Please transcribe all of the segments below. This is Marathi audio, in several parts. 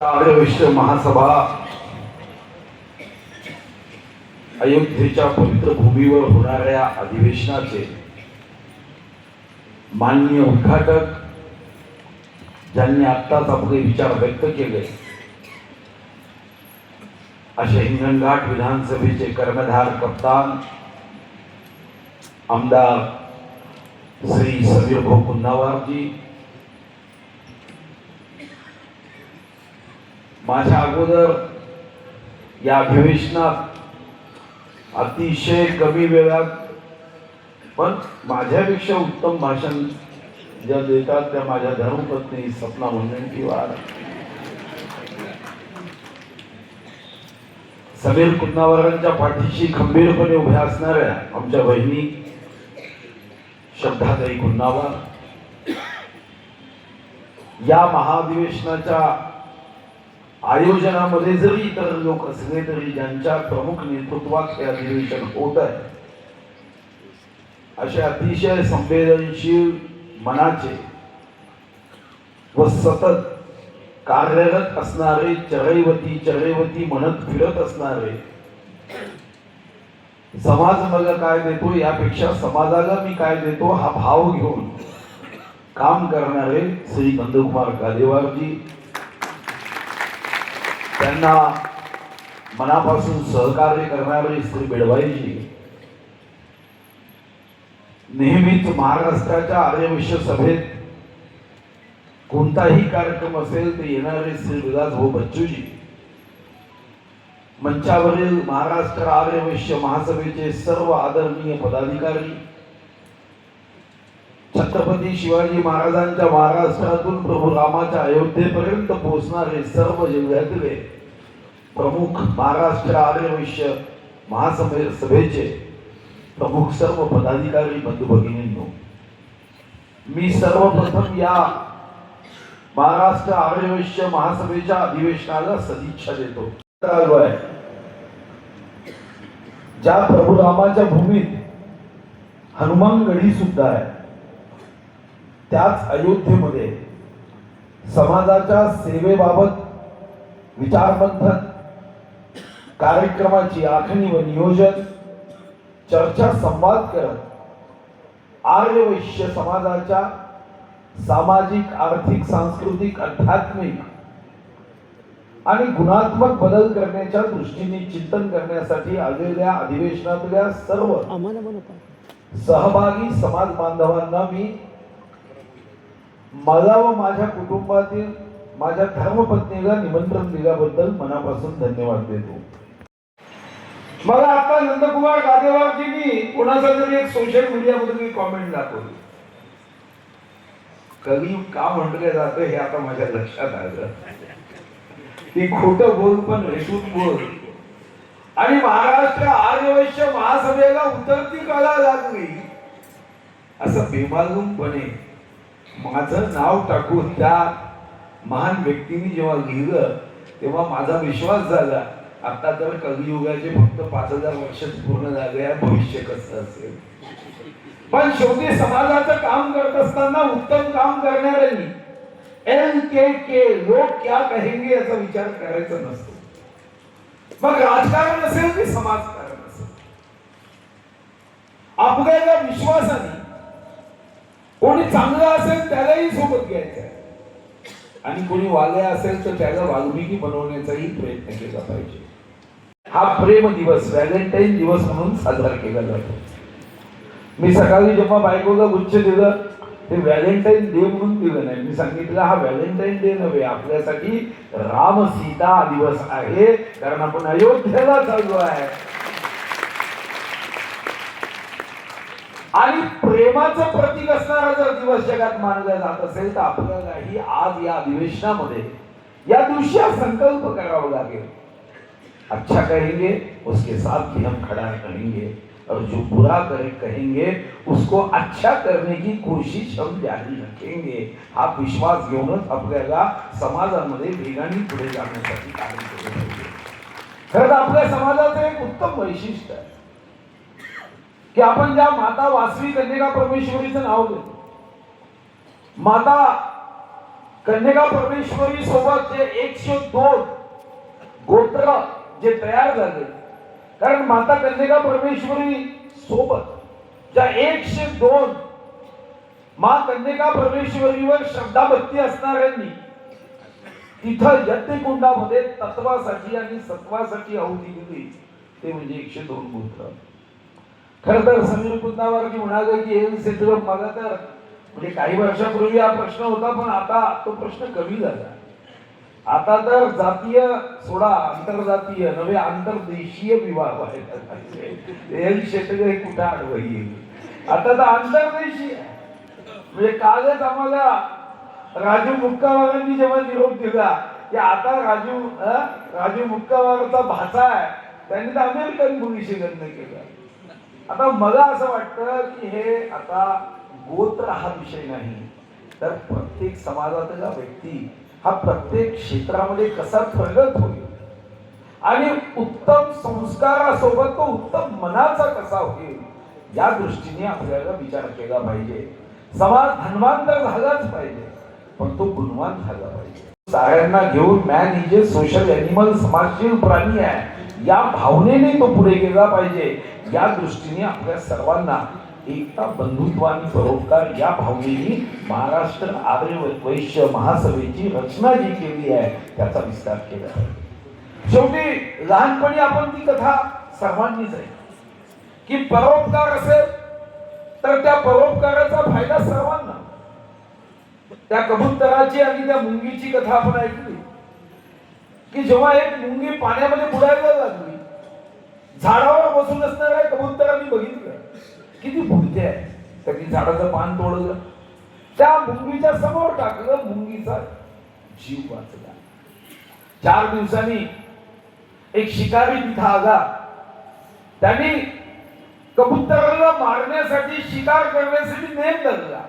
आर्यवैश्य महासभा अयोध्येच्या पवित्र भूमीवर होणाऱ्या अधिवेशनाचे माननीय उद्घाटक ज्यांनी आत्ताच आपले विचार व्यक्त केले असे हिंगणघाट विधानसभेचे कर्णधार कप्तान आमदार श्री समीर भाऊ कुन्हावारजी, माझ्या अगोदर या अधिवेशनात अतिशय कमी वेळात पण माझ्यापेक्षा उत्तम भाषण ज्या देतात त्या माझ्या धर्मपत्नी सपना मुनगंटीवार, समीर कुन्हावारांच्या पाठीशी खंबीरपणे उभ्या असणाऱ्या आमच्या बहिणी श्रद्धाताई कुन्हावार, या महाअधिवेशनाच्या आयोजनामध्ये जरी इतर लोक असले तरी ज्यांच्या प्रमुख नेतृत्वात हे अधिवेशन होत आहे असे अतिशय संवेदनशील मनाचे व सतत कार्यरत असणारे, चरैवती म्हणत फिरत असणारे, समाज मला काय देतो यापेक्षा समाजाला मी काय देतो हा भाव घेऊन काम करणारे श्री नंदकुमार गादेवारजी, त्यांना मनापासून सहकार्य करणारे श्री बेडवाईजी, नेहमीच महाराष्ट्राच्या आर्यवैश्य सभेत कोणताही कार्यक्रम असेल तर येणारे श्री विलास भाऊ बच्चूजी, मंचावरील महाराष्ट्र आर्यवैश्य महासभेचे सर्व आदरणीय पदाधिकारी, छत्रपती शिवाजी महाराजांच्या महाराष्ट्रातून प्रभू रामाच्या अयोध्येपर्यंत पोहोचणारे सर्व जिल्ह्यातले प्रमुख महाराष्ट्र आर्यवैश्य महासभेचे प्रमुख सर्व पदाधिकारी बंधू भगिनींनो, मी सर्वप्रथम या महाराष्ट्र आर्यवैश्य महासभेच्या अधिवेशनाला सदिच्छा देतो. ज्या प्रभू रामाच्या भूमीत हनुमान गढी सुद्धा आहे, त्याच अयोध्येमध्ये समाजाच्या सेवेबाबत विचारमंथन कार्यक्रमाची आखणी व नियोजन, चर्चा संवाद करत आर्यवैश्य समाजाच्या सामाजिक, आर्थिक, सांस्कृतिक, आध्यात्मिक आणि गुणात्मक बदल करण्याच्या दृष्टीने चिंतन करण्यासाठी आलेल्या अधिवेशनातल्या सर्व सहभागी समाज बांधवांना मी मला व माझ्या कुटुंबातील माझ्या धर्मपत्नीला निमंत्रण दिल्याबद्दल मनापासून धन्यवाद देतो. मला आता नंदकुमार गादेवारजींनी कोणाचा तरी एक सोशल मीडियामध्ये कॉमेंट दाखवली, कलियुग का म्हटलं जातं हे आता माझ्या लक्षात आलं. ती खोटं बोल पण रेटून बोल, आणि महाराष्ट्र आर्यवैश्य महासभेला उतरती कला लागली असं बेमालूमपणे माझं नाव टाकून त्या महान व्यक्तीने जेव्हा लिहिलं तेव्हा माझा विश्वास झाला, आता तर कलियुगाचे फक्त 5000 वर्षच पूर्ण झाले आहे, भविष्य कसं असेल. पण शेवटी समाजाचं काम करत असताना उत्तम काम करणाऱ्यांनी LKK लोक क्या कहेंगे याचा विचार करायचा नसतो. मग राजकारण असेल की समाजकारण असेल, आपल्याला विश्वासाने कोणी चांगलं असेल त्यालाही सोबत घ्यायचं आहे, आणि कोणी वाले असेल तर त्याला वाल्मिकी बनवण्याचाही प्रयत्न केला पाहिजे. हा प्रेम दिवस, व्हॅलेंटाईन दिवस म्हणून साजरा केला जातो. मी सकाळी जेव्हा बायकोला गुच्छ दिलं ते व्हॅलेंटाईन डे म्हणून दिलं नाही, मी सांगितलं हा व्हॅलेंटाईन डे नव्हे, आपल्यासाठी राम सीता दिवस आहे, कारण आपण अयोध्येला चाललो आहे. आणि प्रेमाचं प्रतीक असणारा जर दिवस जगात मानला जात असेल तर आपल्यालाही आज या अधिवेशनामध्ये या दिवशी संकल्प करावा लागेल. अच्छा कहेंगे उसके साथ भी हम खड़ा करेंगे, और जो बुरा कहेंगे उसको अच्छा करने की कोशिश हम जारी रखेंगे. हा विश्वास घेऊनच आपल्याला समाजामध्ये वेगाने पुढे जाण्यासाठी कार्य केले पाहिजे. खरं तर आपल्या समाजाचं एक उत्तम वैशिष्ट्य आहे की आपण ज्या माता वासवी कन्यका परमेश्वरीचं नाव घेतो, माता कन्यका परमेश्वरी सोबत जे 102 गोत्र जे तयार झाले, कारण माता कन्यका परमेश्वरी सोबत ज्या 102 माँ कन्यका परमेश्वरीवर श्रद्धाभक्ती असणाऱ्यांनी तिथं यज्ञकुंडामध्ये तत्वासाठी आणि सत्वासाठी आहुती दिली, ते म्हणजे 102 गोत्र. खर तर समीर कुंदावरती म्हणाले की हे क्षेत्र मला तर म्हणजे काही वर्षापूर्वी हा प्रश्न होता, पण आता तो प्रश्न कमी झाला. आता तर जातीय सोडा, आंतरजातीय नव्हे आंतरदेशीय विवाह आहेत. क्षेत्र कुठे आडवई आता तर आंतरदेशीय. म्हणजे कालच आम्हाला राजू मुक्कावारांनी जेव्हा निरोप दिला की आता राजू मुक्कावारचा भाचा आहे, त्यांनी तर अमेरिकन मुलीशी लग्न केलं. आता मला असं वाटतं की हे आता गोत्र हा विषय नाही, तर प्रत्येक समाजातला व्यक्ती हा प्रत्येक क्षेत्रामध्ये कसा प्रगत होईल आणि उत्तम संस्कारासोबत तो उत्तम मनाचा कसा होईल, या दृष्टीने आपल्याला विचार केला पाहिजे. समाज धनवान तर झालाच पाहिजे, पण तो गुणवान झाला पाहिजे. साऱ्यांना घेऊन man is a social animal, समाजशील प्राणी आहे, या भावनेने तो पुढे गेला पाहिजे. या दृष्टीने आपल्या सर्वांना एकता, बंधुत्व आणि परोपकार या भावनेने महाराष्ट्र आर्य वैश्य महासभेची रचना जी केली आहे त्याचा विस्तार केला पाहिजे. शेवटी लहानपणी आपण ती कथा सर्वांनीच आहे की परोपकार असेल तर त्या परोपकाराचा फायदा सर्वांना. त्या कबूतराची आणि त्या मुंगीची कथा आपण ऐकली की जेव्हा एक मुंगी पाण्यामध्ये बुडायला लागली, झाडावर बसून असणाऱ्या कबूतरांनी बघितलं किती बुडते आहे, तर ती झाडाचं पान तोडलं, त्या मुंगीच्या समोर टाकलं, मुंगीचा जीव वाचला. 4 दिवसांनी एक शिकारी तिथं आला, त्यांनी कबूतराला मारण्यासाठी, शिकार करण्यासाठी नेम धरला.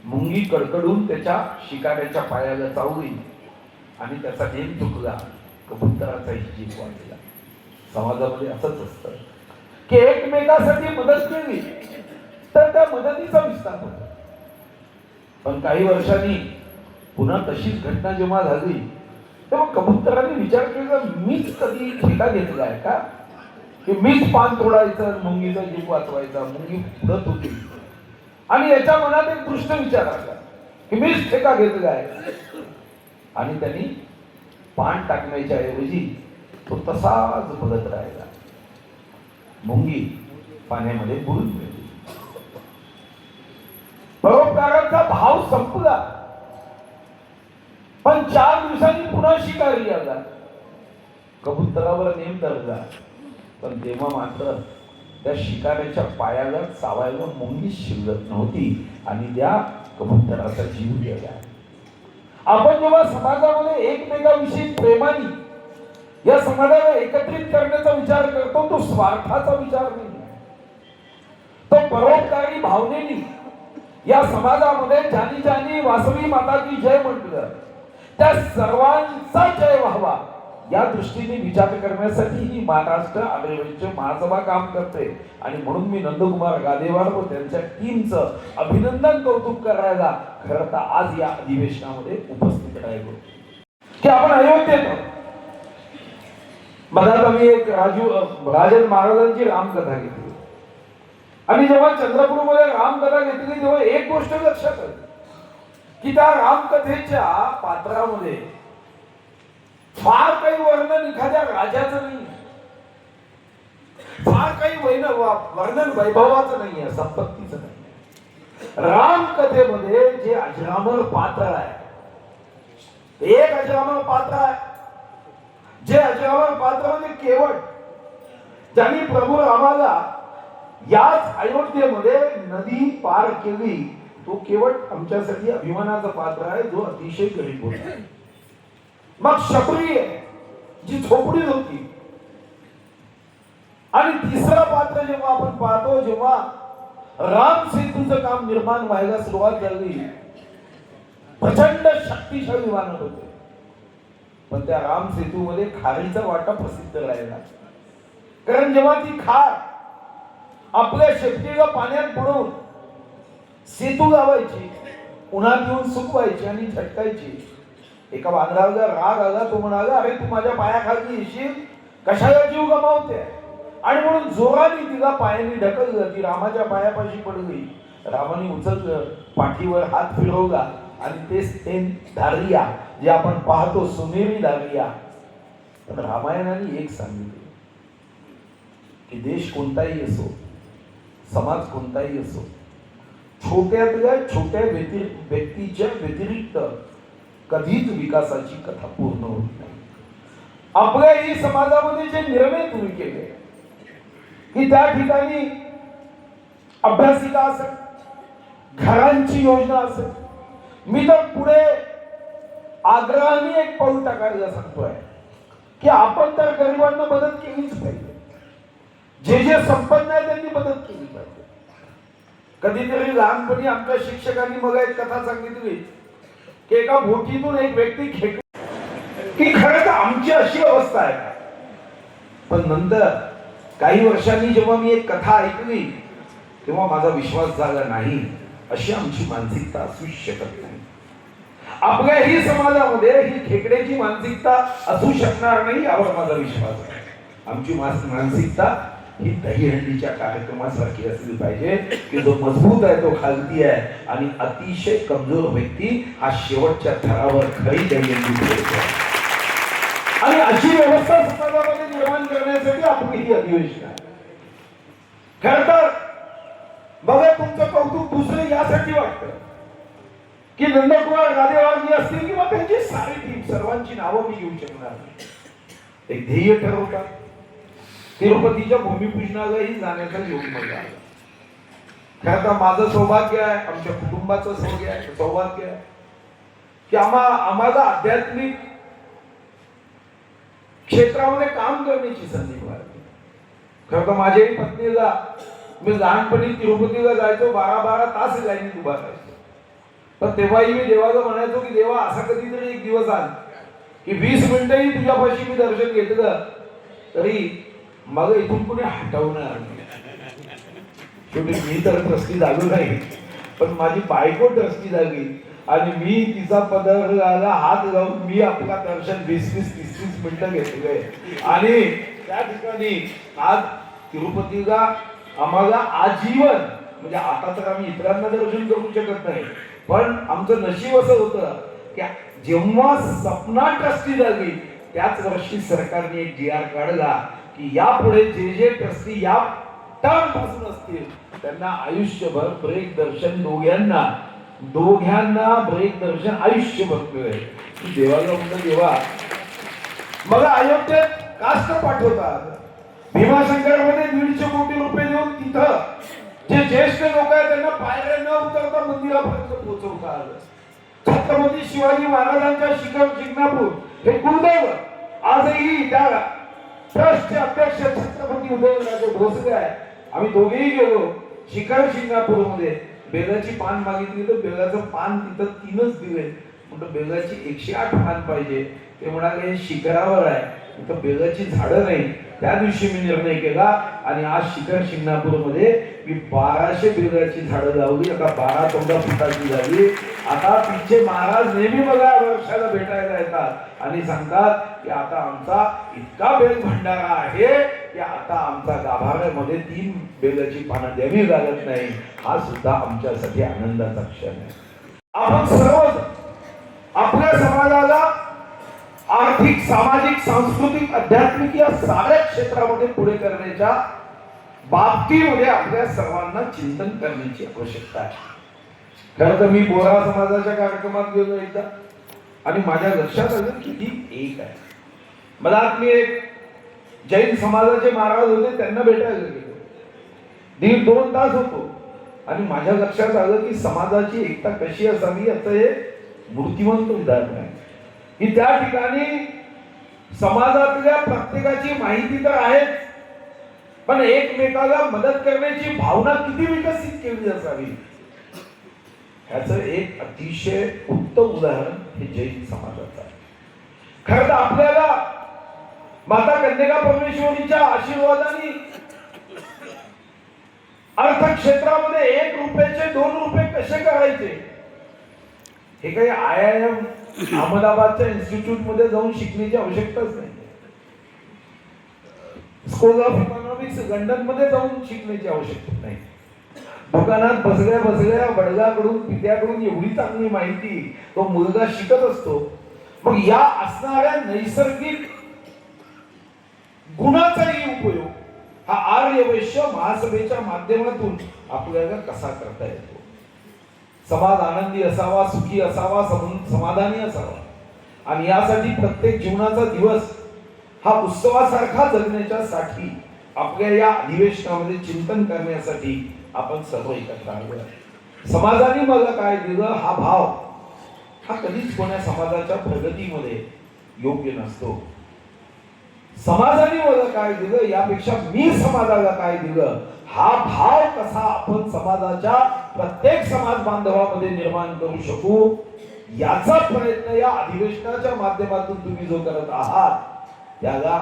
मुंगी कडकडून त्याच्या शिकाऱ्याच्या पायाला चावली आणि त्याचा नेम चुकला, कबूतराचा जीव वाचला. समाजामध्ये असंच असतं की एकमेकासाठी मदत केली तर त्या मदतीचा विस्तार होतो. पण काही वर्षांनी पुन्हा तशीच घटना जेव्हा झाली तेव्हा कबूतरांनी विचार केला, मीच कधी ठेका घेतलाय का की मीच पान तोडायचं, मुंगीचा जीव वाचवायचा. मुंगी पुढत होती आणि याच्या मनात एक दृष्ट विचार आला की मीच ठेका घेतलाय, आणि त्यांनी पान टाकण्याच्या ऐवजी तो तसाच बघत राहिला. मुंगी पाण्यामध्ये बुडून गेली. परोपकाराचा भाव संपला. पण 4 दिवसांनी पुन्हा शिकारी आला, कबूतरावर नेम धरला, पण तेव्हा मात्र त्या शिकाऱ्याच्या पायाला चावायला मुंगी शिल्लक नव्हती आणि त्या कबूतराचा जीव गेला. आपण जेव्हा समाजामध्ये एकमेकांविषयी प्रेमाने या समाजाला एकत्रित करण्याचा विचार करतो, तो स्वार्थाचा विचार नाही, तो परोपकारी भावनेने या समाजामध्ये ज्यांनी ज्यांनी वासवी माता की जय म्हटलं त्या सर्वांचा जय व्हावा या दृष्टीने विचार करण्यासाठी ही महाराष्ट्र आर्य वैश्य महासभा काम करते. आणि म्हणून मी नंदकुमार गादेवार व त्यांच्या टीमचं अभिनंदन, कौतुक करायला खरं तर आज या अधिवेशनामध्ये उपस्थित राहिलो की आपण अयोध्येत बघा. मी एक राजन महाराजांची रामकथा घेतली आणि जेव्हा चंद्रपूरमध्ये रामकथा घेतली तेव्हा एक गोष्ट लक्षात आली की त्या रामकथेच्या पात्रामध्ये फार काही वर्णन एखाद्या राजाचं नाही, फार काही वर्णन वैभवाचं नाहीये, संपत्तीचं नाहीये. रामकथेमध्ये जे अजरामर पात्र आहे, एक अजरामर पात्र आहे, जे अजरामर पात्र म्हणजे केवळ ज्यांनी प्रभू रामाला याच अयोध्येमध्ये नदी पार केली, तो केवळ आमच्यासाठी अभिमानाचं पात्र आहे, जो अतिशय गरीब होता. मग शबरी जी झोपडीत होती, आणि तिसरं पात्र जेव्हा आपण पाहतो, जेव्हा राम सेतूचं काम निर्माण व्हायला सुरुवात झाली, प्रचंड शक्तिशाली वाहन होते, पण त्या राम सेतूमध्ये खारीचा वाटा प्रसिद्ध राहिला. कारण जेव्हा ती खार आपल्या शेपटीला पाण्यात बुडवून सेतू लावायची उन्हात येऊन सुकवायची आणि झटकायची. एका वानराला राग आला, तो म्हणाला, अरे तू माझ्या पायाखाली येशील, कशाला जीव गमावते? आणि म्हणून जोराने तिला पायाने ढकललं. ती रामाच्या पायापाशी पडली. रामाने उचललं, पाठीवर हात फिरवला आणि ते दारिया जे आपण पाहतो, सोनेरी दारिया. पण रामायणाने एक सांगितले की देश कोणताही असो, समाज कोणताही असो, छोट्यातल्या छोट्या व्यक्तीच्या व्यतिरिक्त कधीच विकासाची कथा पूर्ण होत नाही. आपल्याही समाजामध्ये जे निर्णय तुम्ही केले की त्या ठिकाणी अभ्यासिका असेल, घरांची योजना असेल, मी तर पुढे आग्रहाने एक पाऊल टाकायला सांगतोय की आपण तर गरिबांना मदत केलीच पाहिजे. जे संपन्न आहे त्यांनी मदत केली पाहिजे. कधीतरी लहानपणी आमच्या शिक्षकांनी मला एक कथा सांगितली की एका बोटीतून एक व्यक्ती खेकली की खरं तर आमची अशी अवस्था आहे का. पण नंतर काही वर्षांनी जेव्हा मी एक कथा ऐकली तेव्हा माझा विश्वास झाला, नाही, अशी आमची मानसिकता असू शकत नाही. आपल्याही समाजामध्ये ही खेकड्याची मानसिकता असू शकणार नाही यावर माझा विश्वास आहे. आमची मानसिकता ही दहीहंडीच्या कार्यक्रमासारखी असली पाहिजे की जो मजबूत आहे तो खालती आहे आणि अतिशय कमजोर व्यक्ती हा शेवटच्या थरावर खरी दहीहंडी ठेवतो. आणि अशी व्यवस्था समाजामध्ये निर्माण करण्यासाठी आपली ही अधिवेशन आहे. खर तर बघा, तुमचं कौतुक दुसरं यासाठी वाटतं की नंदकुमार गादेवारजी असतील किंवा त्यांची सारी टीम, सर्वांची नावं मी घेऊ शकणार नाही. एक ध्येय ठरवतात. तिरुपतीच्या भूमिपूजनालाही जाण्याचा योग मला आला. खरं तर माझं सौभाग्य आहे, आमच्या कुटुंबाचं सौभाग्य आहे की आम्हाला आध्यात्मिक क्षेत्रामध्ये काम करण्याची संधी मिळाली. खरं तर माझ्याही पत्नीला, मी लहानपणी तिरुपतीला जायचो, 12-12 तास लाईनीत उभा राहायचो. पण तेव्हाही मी देवाला म्हणायचो की देवा, असा कधीतरी एक दिवस आण की 20 मिनिटंही तुझ्यापाशी मी दर्शन घेतलं तरी मग इथून कोणी हटवणार नाही. शेवटी मी तर ट्रस्टी झालो नाही, पण माझी बायको ट्रस्टी झाली आणि मी तिचा पदराला हात लावून मी आपला दर्शन 20-30 मिनिटं घेतलंय. आणि त्या ठिकाणी आज तिरुपतीला आम्हाला आजीवन, म्हणजे आता तर आम्ही इतरांना दर्शन करू शकत नाही, पण आमचं नशीब असं होतं की जेव्हा सपना ट्रस्टी झाली त्याच वर्षी सरकारने एक GR काढला की यापुढे जे ट्रस्टी या टर्म पासून असतील त्यांना आयुष्यभर ब्रेक दर्शन, दोघ्यांना ब्रेक दर्शन आयुष्यभर मिळेल. देवाला म्हणलं, देवा मला अयोध्येत कास्ट पाठवतात, भीमाशंकरमध्ये 150 कोटी रुपये देऊन तिथं जे ज्येष्ठ लोक आहेत त्यांना पायऱ्या न उतरता मंदिरापर्यंत पोहोचवता आलं. छत्रपती शिवाजी महाराजांच्या शिंगणापूर हे कुलदैवत आजही त्या ट्रस्टचे अध्यक्ष छत्रपती उदयनराजे भोसले आहे. आम्ही दोघेही गेलो शिंगणापूर मध्ये. बेलाची पान मागितली तर बेलाचं पान तिथं 3च दिले. म्हणतो बेलाची 108 पान पाहिजे. ते म्हणाले शिखरावर आहे, तिथं बेलाची झाडं नाही. त्या दिवशी मी निर्णय केला आणि आज शिंगणापूर मध्ये मी 1200 बेलाची झाडं लावली. आता 12-14 फुटाची झाली. आता तिचे महाराज नेहमी मला वर्षाला भेटायला येतात आणि सांगतात की आता आमचा इतका बेल भंडारा आहे की आता आमचा गाभाऱ्यामध्ये 3 बेलाची पानं द्यावी लागत नाही. हा सुद्धा आमच्यासाठी आनंदाचा क्षण आहे. आपण सर्व आपल्या समाजाला आर्थिक, सामाजिक, सांस्कृतिक, आध्यात्मिक या साऱ्या क्षेत्रामध्ये पुढे करण्याच्या बाबतीमध्ये आपल्या सर्वांना चिंतन करण्याची आवश्यकता आहे. खरं तर मी बोरा समाजाच्या कार्यक्रमात गेलो एकदा आणि माझ्या लक्षात आलं की ती एक आहे. मला मी एक जैन समाजाचे महाराज होते, त्यांना भेटायला गेलो. 1.5-2 तास होतो आणि माझ्या लक्षात आलं की समाजाची एकता कशी असावी याचं हे मूर्तिमंत उदाहरण आहे की त्या ठिकाणी समाजातल्या प्रत्येकाची माहिती तर आहेच, पण एकमेकाला मदत करण्याची भावना किती विकसित केली असावी ह्याचं एक अतिशय उत्तम उदाहरण हे जैन समाजाचं आहे. खरं तर आपल्याला माता कन्यका परमेश्वरीच्या आशीर्वादाने अर्थक्षेत्रामध्ये 1 रुपयाचे 2 रुपये कसे करायचे हे काही IIM अहमदाबादच्या इन्स्टिट्यूट मध्ये जाऊन शिकण्याची आवश्यकताच नाही. स्कूल ऑफ इकॉनॉमिक्स लंडन मध्ये जाऊन शिकण्याची आवश्यकता नाही. दुकानात बसल्या बसल्या बडगाकडून पित्याकडून एवढी चांगली माहिती तो मुलगा शिकत असतो. मग या असणाऱ्या नैसर्गिक गुणाचाही उपयोग हा आर्य वैश्य महासभेच्या माध्यमातून आपल्याला कसा करता येतो. समाज आनंदी असावा, सुखी असावा, समाधानी असावा आणि यासाठी प्रत्येक जीवनाचा दिवस हा उत्सवासारखा जगण्याच्यासाठी आपल्या या अधिवेशनामध्ये चिंतन करण्यासाठी आपण सर्व एकत्र आलो. समाजाने मला काय दिलं हा भाव हा कधीच कोण्या समाजाच्या प्रगतीमध्ये योग्य नसतो. समाजाने मला काय दिलं यापेक्षा मी समाजाला काय दिलं हा भाव कसा आपण समाजाच्या प्रत्येक समाज बांधवामध्ये निर्माण करू शकू याचा प्रयत्न या अधिवेशनाच्या माध्यमातून तुम्ही जो करत आहात त्याला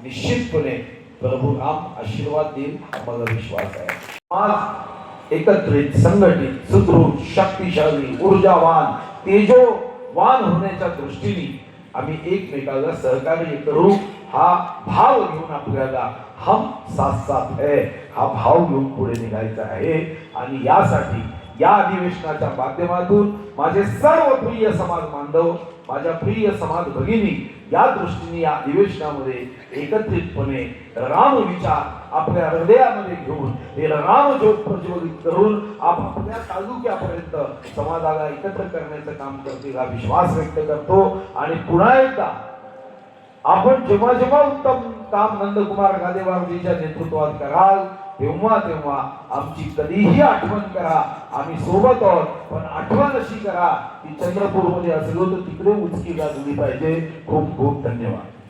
निश्चितपणे प्रभू राम आशीर्वाद देईल मला विश्वास आहे. समाज एकत्रित, संघटित, सुदृढ, शक्तिशाली, ऊर्जावान, तेजोवान होण्याच्या दृष्टीने आम्ही एकमेकाला सहकार्य करू हा भाव घेऊन आपल्याला हम साथ साथ है हा भाव घेऊन पुढे निघायचा आहे. आणि यासाठी या अधिवेशनाच्या माध्यमातून माझे सर्व प्रिय समाज बांधव, माझ्या प्रिय समाज भगिनी या दृष्टीने या अधिवेशनामध्ये एकत्रितपणे राम विचार आपल्या हृदयामध्ये घेऊन हे राम ज्योत प्रज्वलित करून आपल्या तालुक्यापर्यंत समाजाला एकत्र करण्याचं काम करतील हा विश्वास व्यक्त करतो. आणि पुन्हा एकदा आपण जेव्हा जेव्हा उत्तम काम नंदकुमार गादेवारजीच्या नेतृत्वात कराल तेव्हा तेव्हा आमची कधीही आठवण करा. आम्ही सोबत आहोत, पण आठवण अशी करा की चंद्रपूरमध्ये असलो तर तिकडे उचकी गाजली पाहिजे. खूप खूप धन्यवाद.